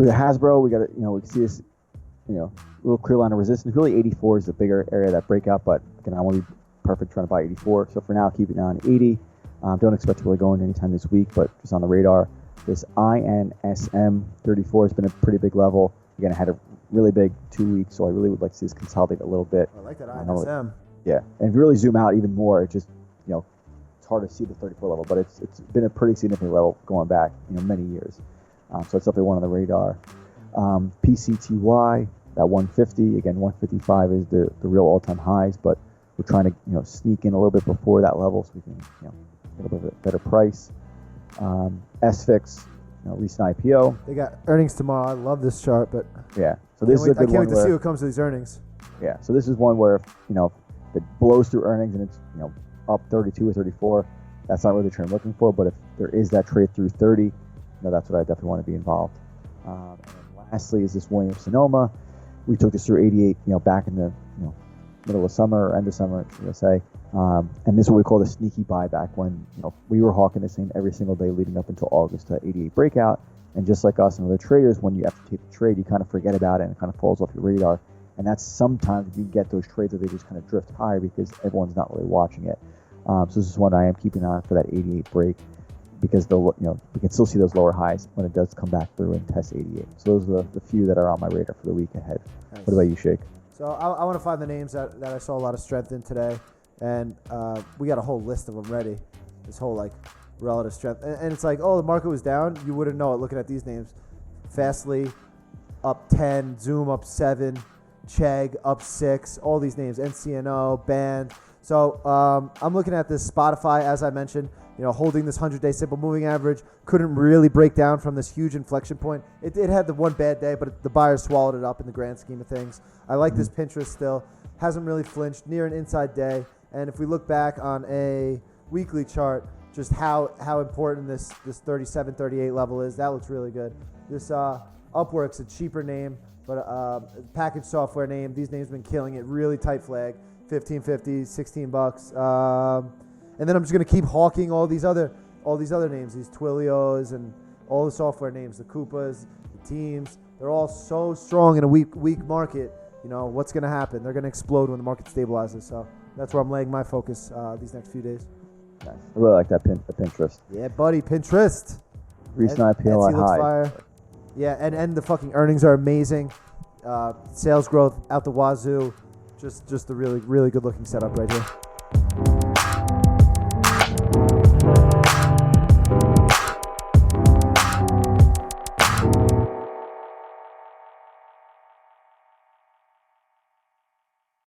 the Hasbro, we got to, we can see this, little clear line of resistance. Really, 84 is the bigger area of that breakout, but again, I want to be perfect trying to buy 84. So for now, keep it on 80. Don't expect to really go in anytime this week, but just on the radar. This INSM 34 has been a pretty big level. Again, I had a really big 2 weeks, so I really would like to see this consolidate a little bit. I like that INSM. Yeah, and if you really zoom out even more, it just, it's hard to see the 34 level, but it's been a pretty significant level going back, many years. So it's definitely one on the radar. PCTY, that 150, again, 155 is the real all-time highs, but we're trying to, sneak in a little bit before that level so we can, get a little bit better price. SFIX, recent IPO. They got earnings tomorrow. I love this chart, but yeah, so this is a good one. I can't wait to see what comes to these earnings. Yeah, so this is one where, if it blows through earnings and it's, up 32 or 34, that's not really the trend I'm looking for, but if there is that trade through 30, that's what I definitely want to be involved. And then lastly is this Williams-Sonoma. We took this through 88, back in the middle of summer or end of summer, should I say. And this is what we call the sneaky buyback, when we were hawking this thing every single day leading up until August to 88 breakout. And just like us and other traders, when you have to take the trade, you kind of forget about it and it kind of falls off your radar. And that's sometimes you get those trades that they just kind of drift higher because everyone's not really watching it. So this is one I am keeping on for that 88 break, because we can still see those lower highs when it does come back through and test 88. So those are the few that are on my radar for the week ahead. Nice. What about you, Shake? So I want to find the names that I saw a lot of strength in today, and we got a whole list of them ready. This whole relative strength, and it's like, oh, the market was down. You wouldn't know it looking at these names. Fastly up 10, Zoom up 7, Chegg up 6. All these names, NCNO, Band. So I'm looking at this Spotify, as I mentioned, holding this 100-day simple moving average. Couldn't really break down from this huge inflection point. It had the one bad day, but the buyers swallowed it up in the grand scheme of things. I like this Pinterest still. Hasn't really flinched, near an inside day. And if we look back on a weekly chart, just how important this 37, 38 level is, that looks really good. This Upwork's a cheaper name, but package software name. These names have been killing it. Really tight flag. $15.50, $16. And then I'm just gonna keep hawking all these other names, these Twilios and all the software names, the Coupas, the Teams. They're all so strong in a weak market. What's gonna happen? They're gonna explode when the market stabilizes. So that's where I'm laying my focus these next few days. Nice. I really like that Pinterest. Yeah, buddy, Pinterest. Recent IPO high. Fire. Yeah, and the fucking earnings are amazing. Sales growth out the wazoo. Just a really, really good looking setup right here.